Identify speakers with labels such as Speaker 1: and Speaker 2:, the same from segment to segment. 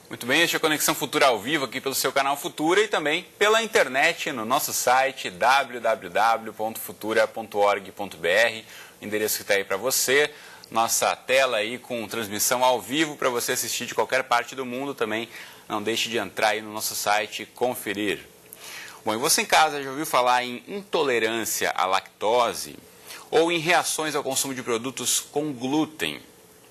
Speaker 1: Muito bem, este é a Conexão Futura ao vivo aqui pelo seu canal Futura e também pela internet no nosso site www.futura.org.br, o endereço que está aí para você, nossa tela aí com transmissão ao vivo para você assistir de qualquer parte do mundo também. Não deixe de entrar aí no nosso site e conferir. Bom, e você em casa já ouviu falar em intolerância à lactose ou em reações ao consumo de produtos com glúten?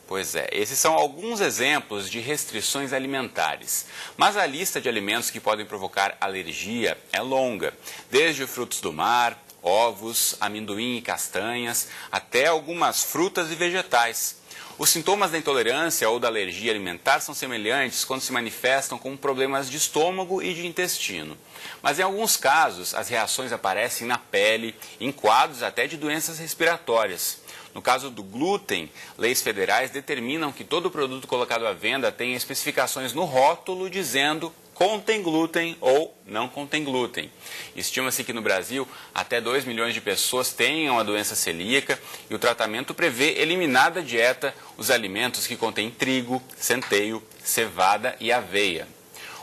Speaker 1: Pois é, esses são alguns exemplos de restrições alimentares. Mas a lista de alimentos que podem provocar alergia é longa, desde frutos do mar, ovos, amendoim e castanhas, até algumas frutas e vegetais. Os sintomas da intolerância ou da alergia alimentar são semelhantes quando se manifestam com problemas de estômago e de intestino. Mas em alguns casos, as reações aparecem na pele, em quadros até de doenças respiratórias. No caso do glúten, leis federais determinam que todo produto colocado à venda tenha especificações no rótulo dizendo contém glúten ou não contém glúten. Estima-se que no Brasil até 2 milhões de pessoas tenham a doença celíaca e o tratamento prevê eliminar da dieta os alimentos que contêm trigo, centeio, cevada e aveia.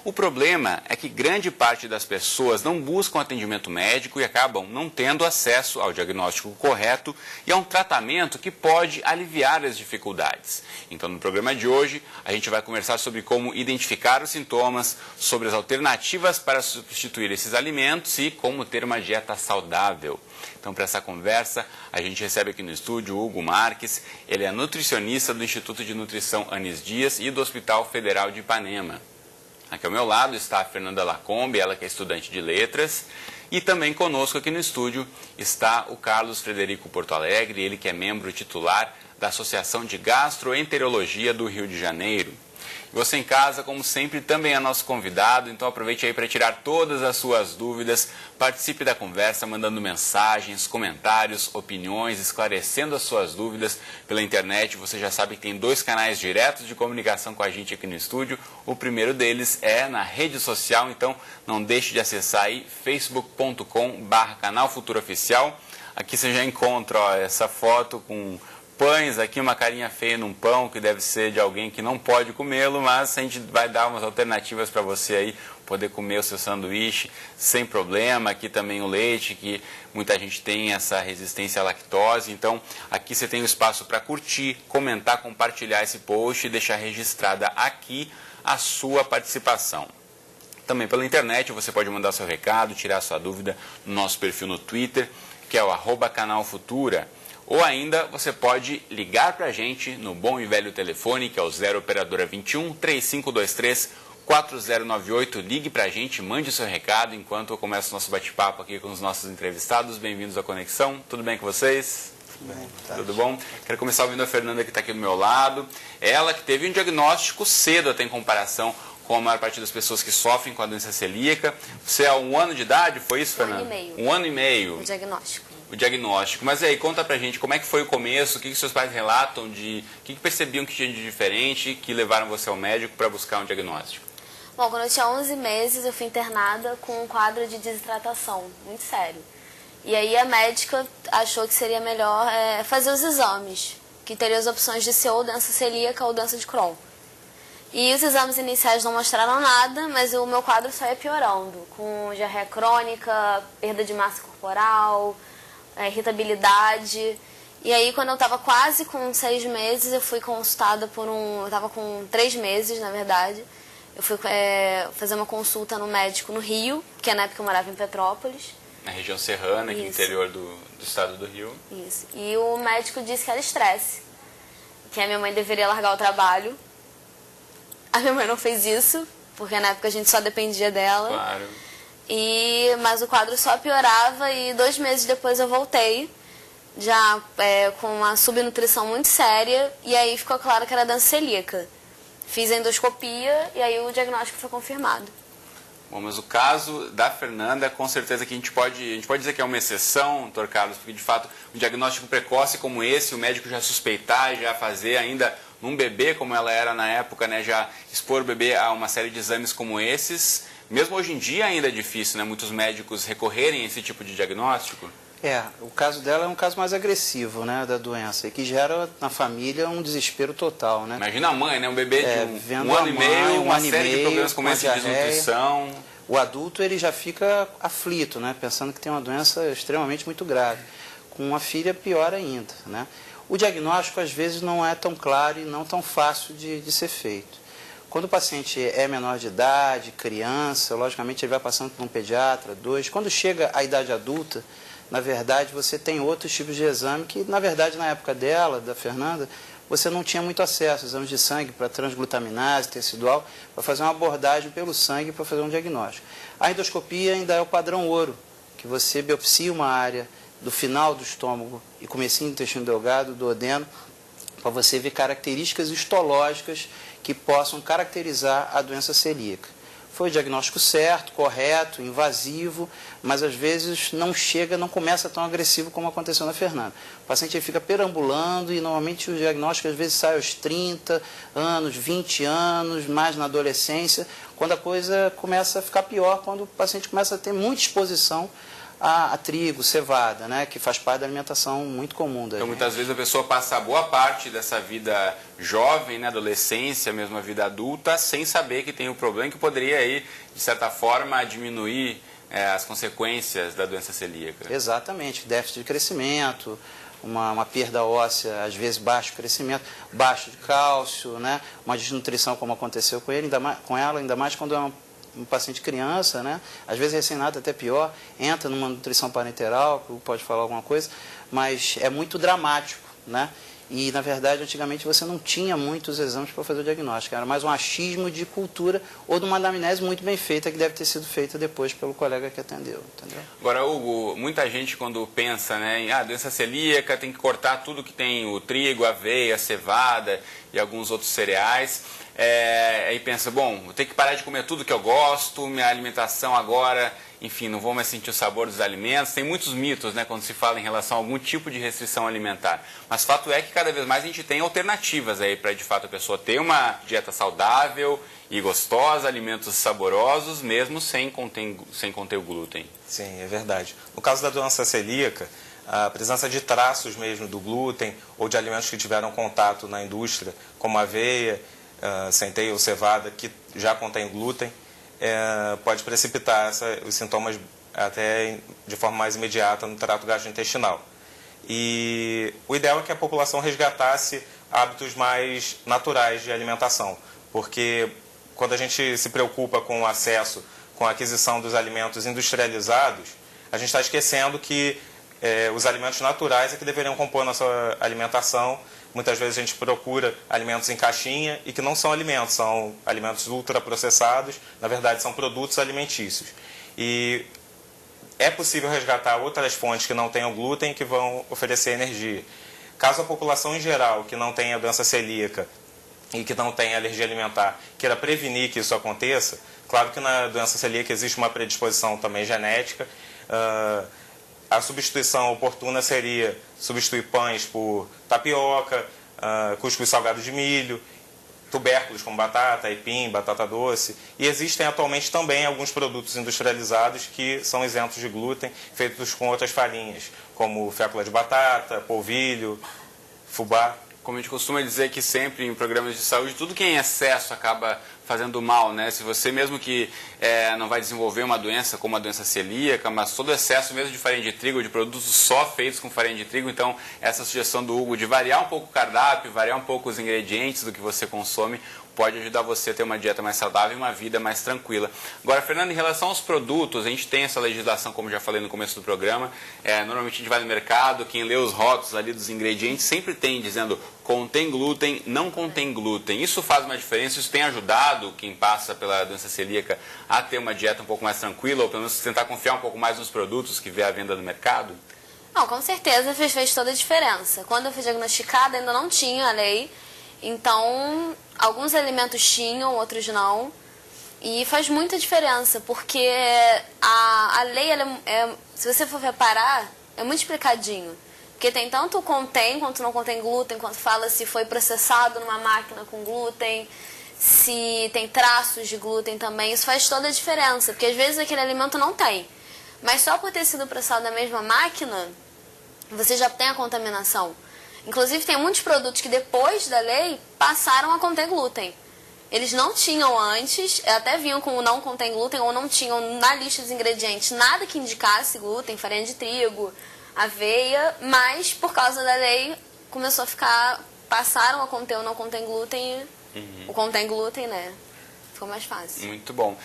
Speaker 1: O problema é que grande parte das pessoas não buscam atendimento médico e acabam não tendo acesso ao diagnóstico correto e a um tratamento que pode aliviar as dificuldades. Então, no programa de hoje, a gente vai conversar sobre como identificar os sintomas, sobre as alternativas para substituir esses alimentos e como ter uma dieta saudável. Então, para essa conversa, a gente recebe aqui no estúdio o Hugo Marques. Ele é nutricionista do Instituto de Nutrição Anis Dias e do Hospital Federal de Ipanema. Aqui ao meu lado está a Fernanda Lacombe, ela que é estudante de letras, e também conosco aqui no estúdio está o Carlos Frederico Porto Alegre, ele que é membro titular da Associação de Gastroenterologia do Rio de Janeiro. E você em casa, como sempre, também é nosso convidado, então aproveite aí para tirar todas as suas dúvidas, participe da conversa mandando mensagens, comentários, opiniões, esclarecendo as suas dúvidas pela internet. Você já sabe que tem 2 canais diretos de comunicação com a gente aqui no estúdio. O primeiro deles é na rede social, então não deixe de acessar aí facebook.com/canal Futura Oficial. Aqui você já encontra essa foto com pães, aqui uma carinha feia num pão, que deve ser de alguém que não pode comê-lo, mas a gente vai dar umas alternativas para você aí poder comer o seu sanduíche sem problema. Aqui também o leite, que muita gente tem essa resistência à lactose, então aqui você tem o espaço para curtir, comentar, compartilhar esse post e deixar registrada aqui a sua participação. Também pela internet você pode mandar seu recado, tirar sua dúvida no nosso perfil no Twitter, que é o @canalfutura. Ou ainda você pode ligar para a gente no bom e velho telefone, que é o 0 operadora 21 3523 4098. Ligue para a gente, mande o seu recado enquanto eu começo o nosso bate-papo aqui com os nossos entrevistados. Bem-vindos à Conexão. Tudo bem com vocês?
Speaker 2: Tudo bem.
Speaker 1: Tudo bom? Quero começar ouvindo a Fernanda, que está aqui do meu lado. Ela que teve um diagnóstico cedo até em comparação com a maior parte das pessoas que sofrem com a doença celíaca. Você é 1 ano de idade, foi isso, Fernanda?
Speaker 2: 1 ano e meio.
Speaker 1: 1 ano e meio.
Speaker 2: O diagnóstico.
Speaker 1: O diagnóstico. Mas aí, conta pra gente, como é que foi o começo, o que seus pais relatam, o que percebiam que tinha de diferente, que levaram você ao médico para buscar um diagnóstico?
Speaker 2: Bom, quando eu tinha 11 meses, eu fui internada com um quadro de desidratação, muito sério. E aí a médica achou que seria melhor fazer os exames, que teria as opções de ser ou doença celíaca ou doença de Crohn. E os exames iniciais não mostraram nada, mas o meu quadro só ia piorando, com diarreia crônica, perda de massa corporal, irritabilidade. E aí, quando eu estava quase com 6 meses, eu fui consultada por eu estava com 3 meses, na verdade. Eu fui fazer uma consulta no médico no Rio, que na época eu morava em Petrópolis.
Speaker 1: Na região serrana, aqui no interior do estado do Rio.
Speaker 2: Isso. E o médico disse que era estresse, que a minha mãe deveria largar o trabalho. A minha mãe não fez isso, porque na época a gente só dependia dela.
Speaker 1: Claro.
Speaker 2: Mas o quadro só piorava e 2 meses depois eu voltei, já com uma subnutrição muito séria, e aí ficou claro que era doença celíaca. Fiz a endoscopia e aí o diagnóstico foi confirmado.
Speaker 1: Bom, mas o caso da Fernanda, com certeza que a gente pode dizer que é uma exceção, Dr. Carlos, porque de fato um diagnóstico precoce como esse, o médico já suspeitar, já fazer ainda num bebê como ela era na época, né, já expor o bebê a uma série de exames como esses, mesmo hoje em dia ainda é difícil, né, muitos médicos recorrerem a esse tipo de diagnóstico.
Speaker 3: O caso dela é um caso mais agressivo, né, da doença, e que gera na família um desespero total, né?
Speaker 1: Imagina a mãe, né, um bebê de um ano e meio, uma série de problemas como esse de desnutrição.
Speaker 3: O adulto ele já fica aflito, né, pensando que tem uma doença extremamente muito grave. Com uma filha, pior ainda, né? O diagnóstico, às vezes, não é tão claro e não tão fácil de ser feito. Quando o paciente é menor de idade, criança, logicamente ele vai passando por um pediatra, 2. Quando chega à idade adulta, na verdade, você tem outros tipos de exame que, na verdade, na época dela, da Fernanda, você não tinha muito acesso, exames de sangue para transglutaminase, tecidual, para fazer uma abordagem pelo sangue para fazer um diagnóstico. A endoscopia ainda é o padrão ouro, que você biopsia uma área do final do estômago e comecinho do intestino delgado, do duodeno, para você ver características histológicas que possam caracterizar a doença celíaca. Foi o diagnóstico certo, correto, invasivo, mas às vezes não começa tão agressivo como aconteceu na Fernanda. O paciente fica perambulando e normalmente o diagnóstico às vezes sai aos 30 anos, 20 anos, mais na adolescência, quando a coisa começa a ficar pior, quando o paciente começa a ter muita exposição a trigo, cevada, né, que faz parte da alimentação muito comum da gente.
Speaker 1: Então, muitas vezes a pessoa passa boa parte dessa vida jovem, né, adolescência, mesmo a vida adulta, sem saber que tem um problema que poderia aí, de certa forma, diminuir as consequências da doença celíaca.
Speaker 3: Exatamente, déficit de crescimento, uma perda óssea, às vezes baixo crescimento, baixo de cálcio, né, uma desnutrição como aconteceu com ele, ainda mais quando é um paciente criança, né? Às vezes recém-nato até pior, entra numa nutrição parenteral, pode falar alguma coisa, mas é muito dramático, né? E, na verdade, antigamente você não tinha muitos exames para fazer o diagnóstico, era mais um achismo de cultura ou de uma anamnese muito bem feita, que deve ter sido feita depois pelo colega que atendeu, entendeu?
Speaker 1: Agora, Hugo, muita gente quando pensa, né, em doença celíaca, tem que cortar tudo que tem o trigo, a aveia, a cevada e alguns outros cereais. Aí pensa, bom, vou ter que parar de comer tudo que eu gosto, minha alimentação agora, enfim, não vou mais sentir o sabor dos alimentos. Tem muitos mitos, né, quando se fala em relação a algum tipo de restrição alimentar. Mas fato é que cada vez mais a gente tem alternativas aí para, de fato, a pessoa ter uma dieta saudável e gostosa, alimentos saborosos, mesmo sem conter o glúten.
Speaker 4: Sim, é verdade. No caso da doença celíaca, a presença de traços mesmo do glúten ou de alimentos que tiveram contato na indústria, como aveia, centeia ou cevada, que já contém glúten, pode precipitar os sintomas até de forma mais imediata no trato gastrointestinal. E o ideal é que a população resgatasse hábitos mais naturais de alimentação, porque quando a gente se preocupa com o acesso, com a aquisição dos alimentos industrializados, a gente está esquecendo que os alimentos naturais é que deveriam compor a nossa alimentação. Muitas vezes a gente procura alimentos em caixinha e que não são alimentos ultraprocessados, na verdade são produtos alimentícios. E é possível resgatar outras fontes que não tenham glúten e que vão oferecer energia. Caso a população em geral que não tenha doença celíaca e que não tenha alergia alimentar queira prevenir que isso aconteça, claro que na doença celíaca existe uma predisposição também genética. A substituição oportuna seria substituir pães por tapioca, cuscuz salgado de milho, tubérculos como batata, aipim, batata doce. E existem atualmente também alguns produtos industrializados que são isentos de glúten, feitos com outras farinhas, como fécula de batata, polvilho, fubá.
Speaker 1: Como a gente costuma dizer que sempre em programas de saúde, tudo que é em excesso acaba fazendo mal, né? Se você mesmo que não vai desenvolver uma doença como a doença celíaca, mas todo excesso mesmo de farinha de trigo, de produtos só feitos com farinha de trigo, então essa sugestão do Hugo de variar um pouco o cardápio, variar um pouco os ingredientes do que você consome, pode ajudar você a ter uma dieta mais saudável e uma vida mais tranquila. Agora, Fernando, em relação aos produtos, a gente tem essa legislação, como já falei no começo do programa, normalmente a gente vai no mercado, quem lê os rótulos ali dos ingredientes sempre tem dizendo contém glúten, não contém glúten. Isso faz uma diferença, isso tem ajudado quem passa pela doença celíaca a ter uma dieta um pouco mais tranquila, ou pelo menos tentar confiar um pouco mais nos produtos que vê à venda no mercado?
Speaker 2: Não, com certeza fez toda a diferença. Quando eu fui diagnosticada ainda não tinha a lei, então alguns alimentos tinham, outros não, e faz muita diferença, porque a lei, se você for reparar, é muito explicadinho. Porque tem tanto contém quanto não contém glúten, quanto fala se foi processado numa máquina com glúten, se tem traços de glúten também, isso faz toda a diferença, porque às vezes aquele alimento não tem. Mas só por ter sido processado na mesma máquina, você já tem a contaminação. Inclusive, tem muitos produtos que depois da lei passaram a conter glúten. Eles não tinham antes, até vinham com o não contém glúten, ou não tinham na lista dos ingredientes nada que indicasse glúten, farinha de trigo, aveia, mas por causa da lei começou a ficar, passaram a conter o não contém glúten, o contém glúten, né? Ficou mais fácil.
Speaker 1: Muito bom.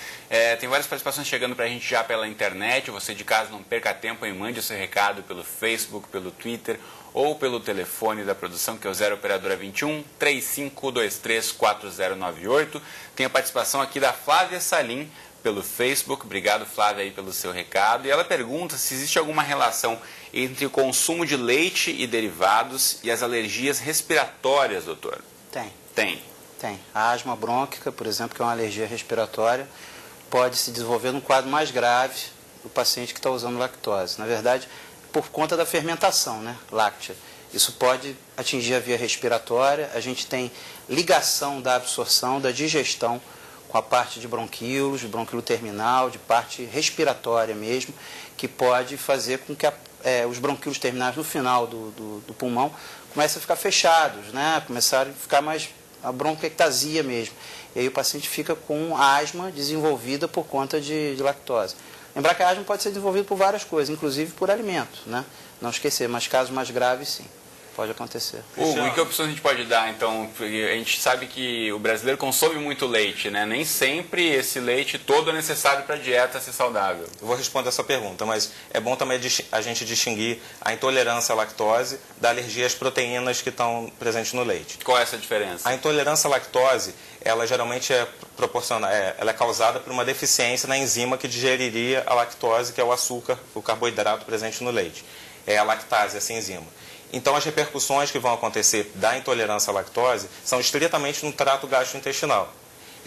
Speaker 1: Tem várias participações chegando para a gente já pela internet. Você de casa não perca tempo e mande o seu recado pelo Facebook, pelo Twitter ou pelo telefone da produção, que é o 0 Operadora 21 3523 4098. Tem a participação aqui da Flávia Salim pelo Facebook. Obrigado, Flávia, aí pelo seu recado. E ela pergunta se existe alguma relação entre o consumo de leite e derivados e as alergias respiratórias, doutor.
Speaker 3: Tem. A asma brônquica, por exemplo, que é uma alergia respiratória, pode se desenvolver num quadro mais grave do paciente que está usando lactose. Na verdade, por conta da fermentação, né, láctea. Isso pode atingir a via respiratória. A gente tem ligação da absorção, da digestão com a parte de bronquíolos, bronquíolo terminal, de parte respiratória mesmo, que pode fazer com que os bronquíolos terminais no final do pulmão comecem a ficar fechados, né, começarem a ficar mais a bronquiectasia mesmo. E aí o paciente fica com asma desenvolvida por conta de lactose. Lembrar que a asma pode ser desenvolvida por várias coisas, inclusive por alimento, né? Não esquecer, mas casos mais graves, sim, pode acontecer.
Speaker 1: Hugo, e que opções a gente pode dar, então? A gente sabe que o brasileiro consome muito leite, né? Nem sempre esse leite todo é necessário para a dieta ser saudável.
Speaker 4: Eu vou responder essa pergunta, mas é bom também a gente distinguir a intolerância à lactose da alergia às proteínas que estão presentes no leite.
Speaker 1: Qual é essa diferença?
Speaker 4: A intolerância à lactose, ela geralmente ela é causada por uma deficiência na enzima que digeriria a lactose, que é o açúcar, o carboidrato presente no leite. É a lactase, essa enzima. Então, as repercussões que vão acontecer da intolerância à lactose são estritamente no trato gastrointestinal.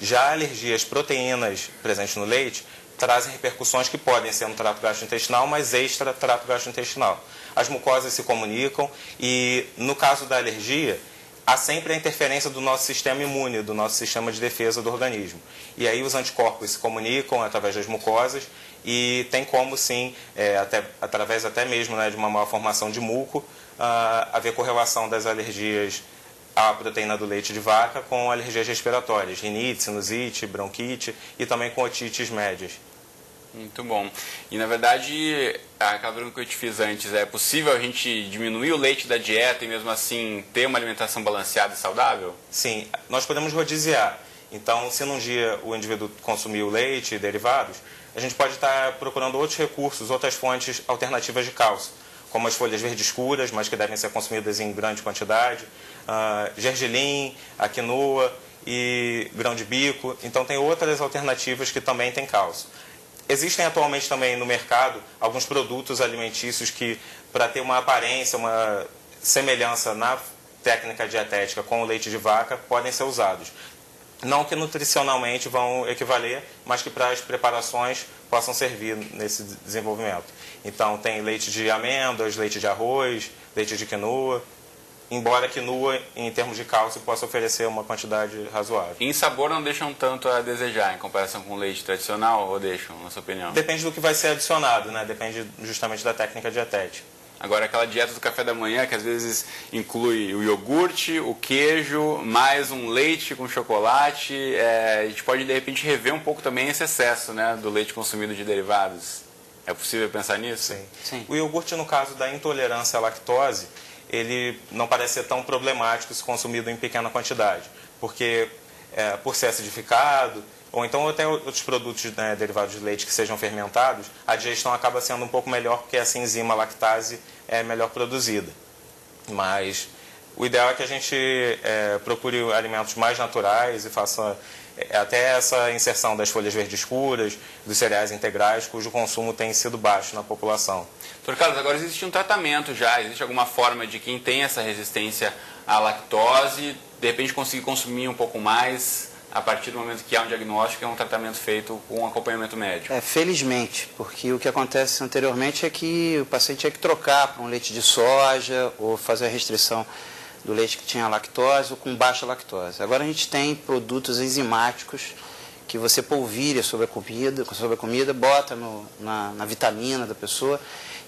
Speaker 4: Já a alergia às proteínas presentes no leite trazem repercussões que podem ser no trato gastrointestinal, mas extra-trato gastrointestinal. As mucosas se comunicam e, no caso da alergia, há sempre a interferência do nosso sistema imune, do nosso sistema de defesa do organismo. E aí os anticorpos se comunicam através das mucosas e tem como, sim, através até mesmo, né, de uma maior formação de muco, haver correlação das alergias à proteína do leite de vaca com alergias respiratórias, rinite, sinusite, bronquite e também com otites médias.
Speaker 1: Muito bom. E, na verdade, aquela pergunta que eu te fiz antes, é possível a gente diminuir o leite da dieta e, mesmo assim, ter uma alimentação balanceada e saudável?
Speaker 4: Sim, nós podemos rodiziar. Então, se num dia o indivíduo consumir o leite e derivados, a gente pode estar procurando outros recursos, outras fontes alternativas de cálcio, como as folhas verdes escuras, mas que devem ser consumidas em grande quantidade, gergelim, a quinoa e grão de bico. Então, tem outras alternativas que também têm cálcio. Existem atualmente também no mercado alguns produtos alimentícios que, para ter uma aparência, uma semelhança na técnica dietética com o leite de vaca, podem ser usados. Não que nutricionalmente vão equivaler, mas que para as preparações possam servir nesse desenvolvimento. Então, tem leite de amêndoas, leite de arroz, leite de quinoa. Embora a quinoa, em termos de cálcio, possa oferecer uma quantidade razoável.
Speaker 1: E em sabor não deixam tanto a desejar, em comparação com o leite tradicional, ou deixam, na sua opinião?
Speaker 4: Depende do que vai ser adicionado, né? Depende justamente da técnica dietética.
Speaker 1: Agora, aquela dieta do café da manhã, que às vezes inclui o iogurte, o queijo, mais um leite com chocolate, a gente pode, de repente, rever um pouco também esse excesso, né, do leite consumido de derivados. É possível pensar nisso?
Speaker 4: Sim. O iogurte, no caso da intolerância à lactose, ele não parece ser tão problemático se consumido em pequena quantidade, porque por ser acidificado, ou então até outros produtos, né, derivados de leite que sejam fermentados, a digestão acaba sendo um pouco melhor porque essa enzima lactase é melhor produzida. Mas o ideal é que a gente procure alimentos mais naturais e faça até essa inserção das folhas verdes escuras, dos cereais integrais, cujo consumo tem sido baixo na população.
Speaker 1: Doutor Carlos, agora existe um tratamento já, existe alguma forma de quem tem essa resistência à lactose, de repente conseguir consumir um pouco mais a partir do momento que há um diagnóstico, é um tratamento feito com acompanhamento médico?
Speaker 3: Felizmente, porque o que acontece anteriormente é que o paciente tinha que trocar para um leite de soja ou fazer a restrição do leite que tinha lactose ou com baixa lactose. Agora a gente tem produtos enzimáticos que você polvilha sobre a comida, bota na vitamina da pessoa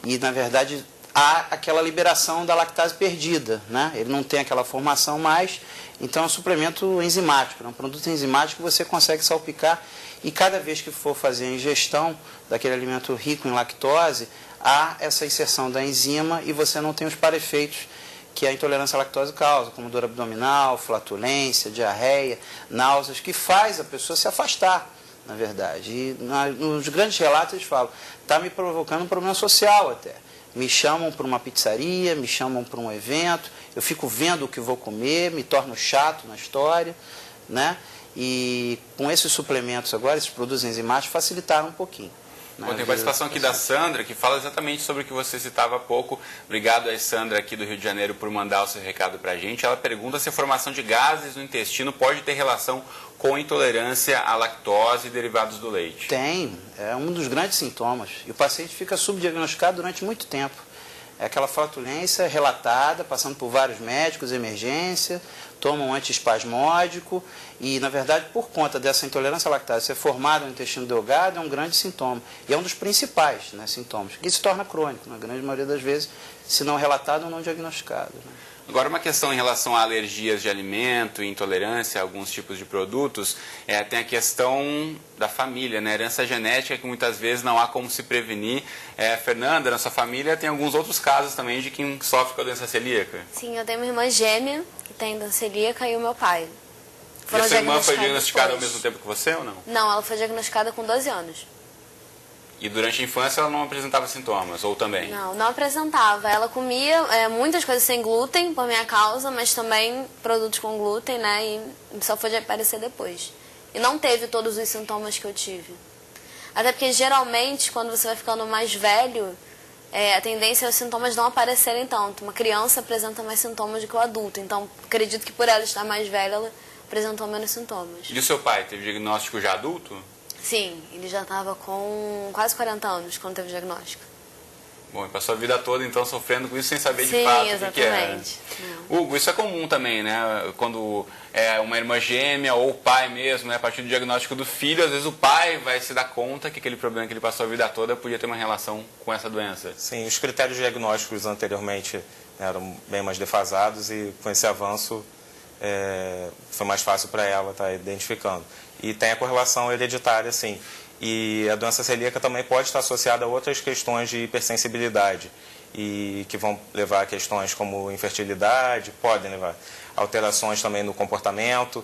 Speaker 3: e, na verdade, há aquela liberação da lactase perdida, né? Ele não tem aquela formação mais, então é um suplemento enzimático, é um produto enzimático que você consegue salpicar e cada vez que for fazer a ingestão daquele alimento rico em lactose, há essa inserção da enzima e você não tem os parefeitos que a intolerância à lactose causa, como dor abdominal, flatulência, diarreia, náuseas, que faz a pessoa se afastar, na verdade. E nos grandes relatos eles falam, está me provocando um problema social até. Me chamam para uma pizzaria, me chamam para um evento, eu fico vendo o que vou comer, me torno chato na história, né? E com esses suplementos agora, esses produtos enzimáticos facilitaram um pouquinho.
Speaker 1: Bom, tem participação aqui da Sandra, que fala exatamente sobre o que você citava há pouco. Obrigado a Sandra aqui do Rio de Janeiro por mandar o seu recado para a gente. Ela pergunta se a formação de gases no intestino pode ter relação com intolerância à lactose e derivados do leite.
Speaker 3: Tem, é um dos grandes sintomas. E o paciente fica subdiagnosticado durante muito tempo. É aquela flatulência relatada, passando por vários médicos, emergência, toma um antiespasmódico e, na verdade, por conta dessa intolerância à lactose ser formada no intestino delgado, é um grande sintoma. E é um dos principais, né, sintomas, que se torna crônico, na grande maioria das vezes, se não relatado ou não diagnosticado. Né?
Speaker 1: Agora, uma questão em relação a alergias de alimento e intolerância a alguns tipos de produtos, tem a questão da família, né? Herança genética que muitas vezes não há como se prevenir. Fernanda, na sua família tem alguns outros casos também de quem sofre com a doença celíaca?
Speaker 2: Sim, eu tenho uma irmã gêmea que tem doença celíaca e o meu pai.
Speaker 1: E a sua irmã foi diagnosticada ao mesmo tempo que você ou não?
Speaker 2: Não, ela foi diagnosticada com 12 anos.
Speaker 1: E durante a infância ela não apresentava sintomas, ou também?
Speaker 2: Não, não apresentava. Ela comia muitas coisas sem glúten, por minha causa, mas também produtos com glúten, né? E só foi aparecer depois. E não teve todos os sintomas que eu tive. Até porque, geralmente, quando você vai ficando mais velho, a tendência é os sintomas não aparecerem tanto. Uma criança apresenta mais sintomas do que o adulto. Então, acredito que por ela estar mais velha, ela apresentou menos sintomas.
Speaker 1: E o seu pai teve diagnóstico já adulto?
Speaker 2: Sim, ele já estava com quase 40 anos quando teve o diagnóstico.
Speaker 1: Bom, e passou a vida toda então sofrendo com isso sem saber
Speaker 2: Sim,
Speaker 1: de fato
Speaker 2: exatamente.
Speaker 1: o que é. Hugo, isso é comum também, né? Quando é uma irmã gêmea ou o pai mesmo, né? A partir do diagnóstico do filho, às vezes o pai vai se dar conta que aquele problema que ele passou a vida toda podia ter uma relação com essa doença.
Speaker 4: Sim, os critérios diagnósticos anteriormente eram bem mais defasados e com esse avanço foi mais fácil para ela estar identificando. E tem a correlação hereditária, sim. E a doença celíaca também pode estar associada a outras questões de hipersensibilidade e que vão levar a questões como infertilidade, podem levar alterações também no comportamento,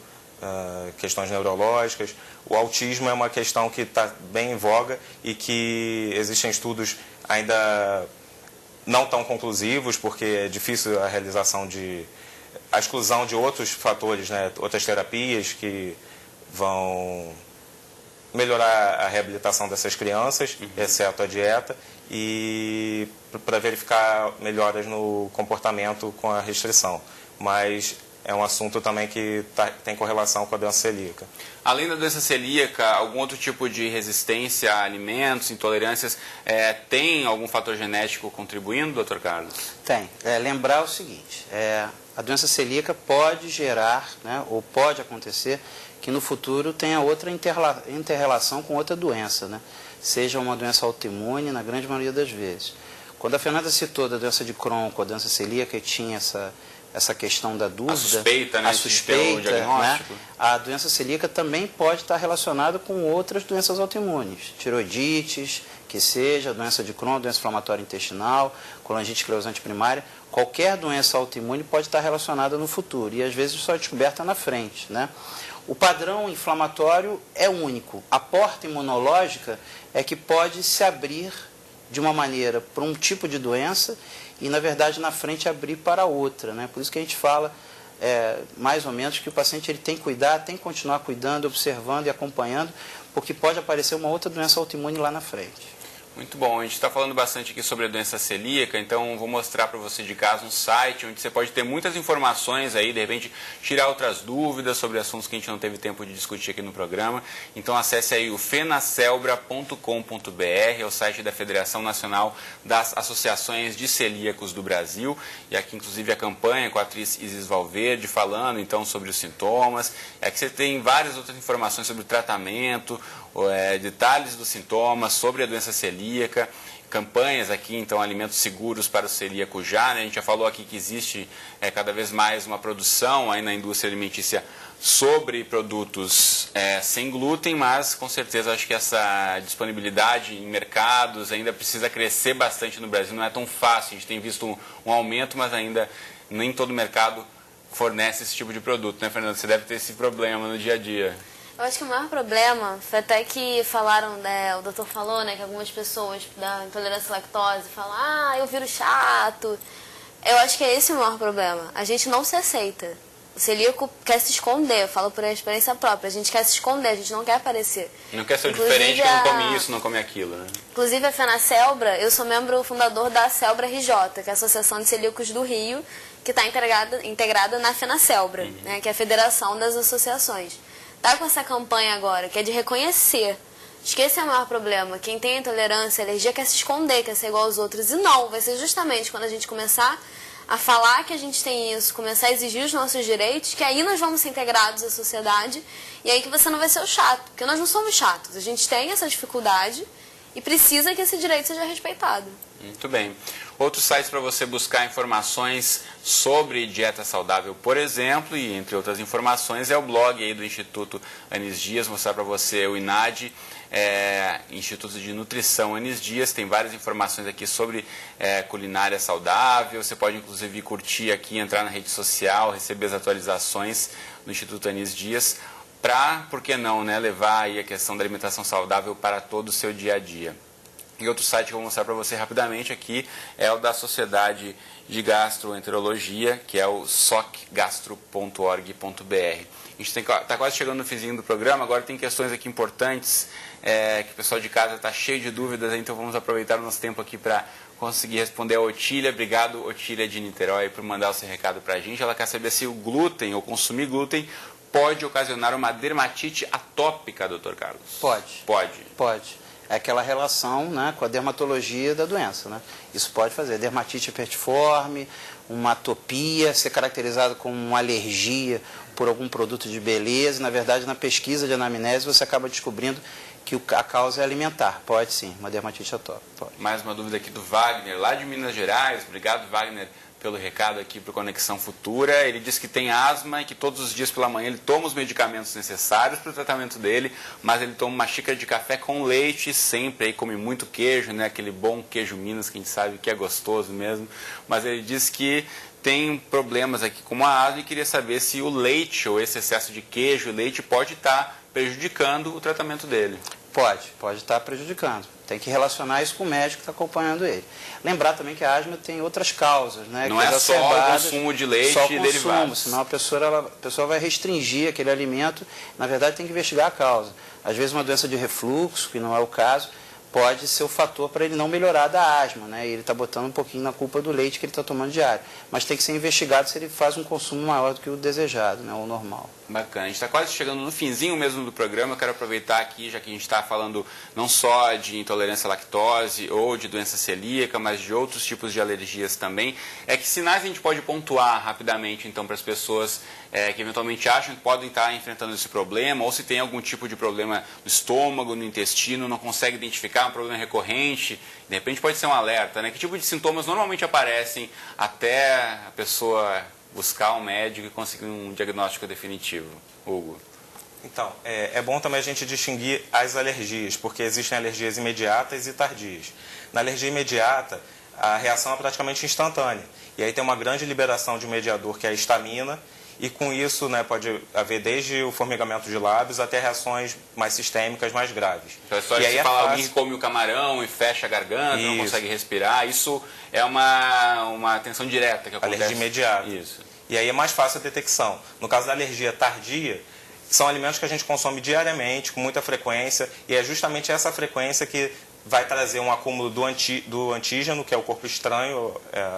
Speaker 4: questões neurológicas. O autismo é uma questão que está bem em voga e que existem estudos ainda não tão conclusivos, porque é difícil a exclusão de outros fatores, né, outras terapias que vão melhorar a reabilitação dessas crianças, exceto a dieta, e para verificar melhoras no comportamento com a restrição. Mas é um assunto também que tem correlação com a doença celíaca.
Speaker 1: Além da doença celíaca, algum outro tipo de resistência a alimentos, intolerâncias, tem algum fator genético contribuindo, Dr. Carlos?
Speaker 3: Tem. Lembrar o seguinte, a doença celíaca pode gerar, né, ou pode acontecer, que no futuro tenha outra inter-relação com outra doença, né? Seja uma doença autoimune, na grande maioria das vezes. Quando a Fernanda citou da doença de Crohn com a doença celíaca e tinha essa questão da dúvida,
Speaker 1: a suspeita,
Speaker 3: né? A doença celíaca também pode estar relacionada com outras doenças autoimunes, tiroidites, que seja, doença de Crohn, doença inflamatória intestinal, colangite esclerosante primária, qualquer doença autoimune pode estar relacionada no futuro e às vezes só é descoberta na frente, né? O padrão inflamatório é único. A porta imunológica é que pode se abrir de uma maneira para um tipo de doença e, na verdade, na frente abrir para outra, né? Por isso que a gente fala, mais ou menos, que o paciente ele tem que cuidar, tem que continuar cuidando, observando e acompanhando, porque pode aparecer uma outra doença autoimune lá na frente.
Speaker 1: Muito bom, a gente está falando bastante aqui sobre a doença celíaca, então vou mostrar para você de casa um site onde você pode ter muitas informações aí, de repente tirar outras dúvidas sobre assuntos que a gente não teve tempo de discutir aqui no programa. Então acesse aí o fenacelbra.com.br, é o site da Federação Nacional das Associações de Celíacos do Brasil, e aqui inclusive a campanha com a atriz Isis Valverde falando então sobre os sintomas. Aqui você tem várias outras informações sobre o tratamento, detalhes dos sintomas, sobre a doença celíaca, campanhas aqui, então, alimentos seguros para o celíaco já, né? A gente já falou aqui que existe cada vez mais uma produção aí na indústria alimentícia sobre produtos sem glúten, mas com certeza acho que essa disponibilidade em mercados ainda precisa crescer bastante no Brasil, não é tão fácil, a gente tem visto um aumento, mas ainda nem todo mercado fornece esse tipo de produto, né, Fernando? Você deve ter esse problema no dia a dia.
Speaker 2: Eu acho que o maior problema foi até que falaram, o doutor falou, né, que algumas pessoas da intolerância à lactose falam, eu viro chato. Eu acho que é esse o maior problema. A gente não se aceita. O celíaco quer se esconder, eu falo por experiência própria. A gente quer se esconder, a gente não quer aparecer.
Speaker 1: Não quer ser diferente, que não come isso, não come aquilo, né?
Speaker 2: Inclusive a FenaCelbra, eu sou membro fundador da Celbra RJ, que é a Associação de Celíacos do Rio, que está integrada na FenaCelbra, né, que é a Federação das Associações. Tá com essa campanha agora, que é de reconhecer. Acho que esse é o maior problema. Quem tem intolerância, alergia, quer se esconder, quer ser igual aos outros. E não, vai ser justamente quando a gente começar a falar que a gente tem isso, começar a exigir os nossos direitos, que aí nós vamos ser integrados à sociedade, e aí que você não vai ser o chato. Porque nós não somos chatos, a gente tem essa dificuldade e precisa que esse direito seja respeitado.
Speaker 1: Muito bem. Outros sites para você buscar informações sobre dieta saudável, por exemplo, e entre outras informações, é o blog aí do Instituto Anis Dias, mostrar para você o INAD, Instituto de Nutrição Anis Dias, tem várias informações aqui sobre culinária saudável, você pode inclusive curtir aqui, entrar na rede social, receber as atualizações do Instituto Anis Dias, para, por que não, né, levar aí a questão da alimentação saudável para todo o seu dia a dia. E outro site que eu vou mostrar para você rapidamente aqui é o da Sociedade de Gastroenterologia, que é o socgastro.org.br. A gente está quase chegando no finzinho do programa, agora tem questões aqui importantes, que o pessoal de casa está cheio de dúvidas, então vamos aproveitar o nosso tempo aqui para conseguir responder a Otília. Obrigado, Otília de Niterói, por mandar o seu recado para a gente. Ela quer saber se o glúten, ou consumir glúten, pode ocasionar uma dermatite atópica, Dr. Carlos?
Speaker 3: Pode. Pode. É aquela relação, né, com a dermatologia da doença, né? Isso pode fazer dermatite herpetiforme, uma atopia, ser caracterizado como uma alergia por algum produto de beleza. Na verdade, na pesquisa de anamnese, você acaba descobrindo que a causa é alimentar. Pode sim, uma dermatite atópica. Pode.
Speaker 1: Mais uma dúvida aqui do Wagner, lá de Minas Gerais. Obrigado, Wagner, pelo recado aqui para o Conexão Futura. Ele diz que tem asma e que todos os dias pela manhã ele toma os medicamentos necessários para o tratamento dele, mas ele toma uma xícara de café com leite sempre, aí come muito queijo, né? Aquele bom queijo Minas que a gente sabe que é gostoso mesmo, mas ele diz que tem problemas aqui com a asma e queria saber se o leite ou esse excesso de queijo e leite pode estar prejudicando o tratamento dele.
Speaker 3: Pode estar prejudicando. Tem que relacionar isso com o médico que está acompanhando ele. Lembrar também que a asma tem outras causas, né?
Speaker 1: Não é só o consumo de leite e derivados.
Speaker 3: Senão a pessoa vai restringir aquele alimento. Na verdade, tem que investigar a causa. Às vezes uma doença de refluxo, que não é o caso, pode ser o fator para ele não melhorar da asma, né? E ele está botando um pouquinho na culpa do leite que ele está tomando diário. Mas tem que ser investigado se ele faz um consumo maior do que o desejado, né? O normal.
Speaker 1: Bacana. A gente está quase chegando no finzinho mesmo do programa. Eu quero aproveitar aqui, já que a gente está falando não só de intolerância à lactose ou de doença celíaca, mas de outros tipos de alergias também. Que sinais a gente pode pontuar rapidamente, então, para as pessoas que eventualmente acham que podem estar enfrentando esse problema, ou se tem algum tipo de problema no estômago, no intestino, não consegue identificar um problema recorrente, de repente pode ser um alerta, né? Que tipo de sintomas normalmente aparecem até a pessoa buscar um médico e conseguir um diagnóstico definitivo? Hugo?
Speaker 4: Então, é bom também a gente distinguir as alergias, porque existem alergias imediatas e tardias. Na alergia imediata, a reação é praticamente instantânea. E aí tem uma grande liberação de um mediador, que é a histamina, e com isso, né, pode haver desde o formigamento de lábios até reações mais sistêmicas, mais graves.
Speaker 1: Então é só se falar alguém que come o camarão e fecha a garganta, não consegue respirar, isso é uma tensão direta que acontece.
Speaker 4: Alergia imediata.
Speaker 1: Isso.
Speaker 4: E aí é mais fácil a detecção. No caso da alergia tardia, são alimentos que a gente consome diariamente, com muita frequência, e é justamente essa frequência que vai trazer um acúmulo do antígeno, que é o corpo estranho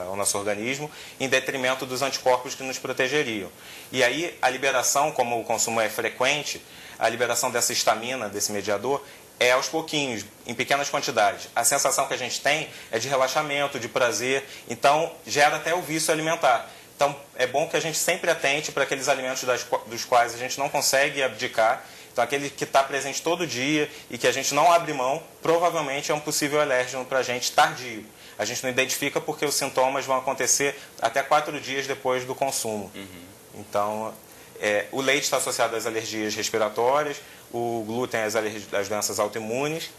Speaker 4: ao nosso organismo, em detrimento dos anticorpos que nos protegeriam. E aí a liberação, como o consumo é frequente, a liberação dessa histamina, desse mediador, é aos pouquinhos, em pequenas quantidades. A sensação que a gente tem é de relaxamento, de prazer, então gera até o vício alimentar. Então é bom que a gente sempre atente para aqueles alimentos dos quais a gente não consegue abdicar. Então aquele que está presente todo dia e que a gente não abre mão, provavelmente é um possível alérgeno para a gente tardio. A gente não identifica porque os sintomas vão acontecer até 4 dias depois do consumo. Então, o leite está associado às alergias respiratórias, o glúten às doenças autoimunes,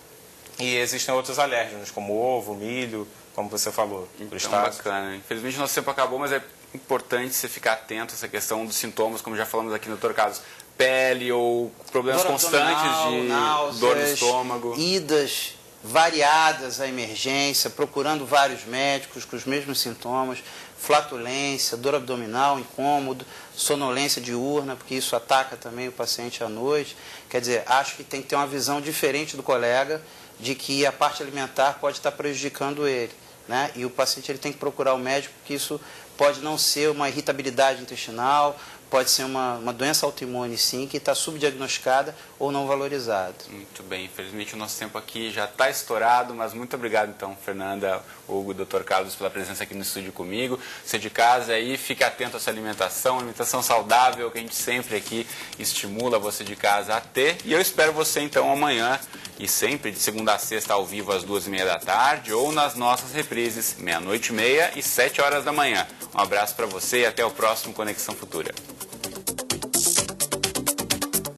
Speaker 4: e existem outros alérgenos, como ovo, milho, como você falou.
Speaker 1: Então, bacana. Infelizmente, nosso tempo acabou, mas é importante você ficar atento a essa questão dos sintomas, como já falamos aqui no Dr. Carlos, pele ou problemas constantes de náuseas, dor no estômago.
Speaker 3: Idas variadas à emergência, procurando vários médicos com os mesmos sintomas, flatulência, dor abdominal, incômodo, sonolência diurna, porque isso ataca também o paciente à noite. Quer dizer, acho que tem que ter uma visão diferente do colega de que a parte alimentar pode estar prejudicando ele, né? E o paciente ele tem que procurar o médico, porque isso pode não ser uma irritabilidade intestinal, pode ser uma doença autoimune, sim, que está subdiagnosticada ou não valorizada.
Speaker 1: Muito bem. Infelizmente, o nosso tempo aqui já está estourado, mas muito obrigado, então, Fernanda, Hugo, Dr. Carlos, pela presença aqui no estúdio comigo. Você de casa aí, fique atento à sua alimentação saudável, que a gente sempre aqui estimula você de casa a ter. E eu espero você, então, amanhã, e sempre de segunda a sexta, ao vivo, às 2h30 da tarde, ou nas nossas reprises, 00:30 e 7h da manhã. Um abraço para você e até o próximo Conexão Futura.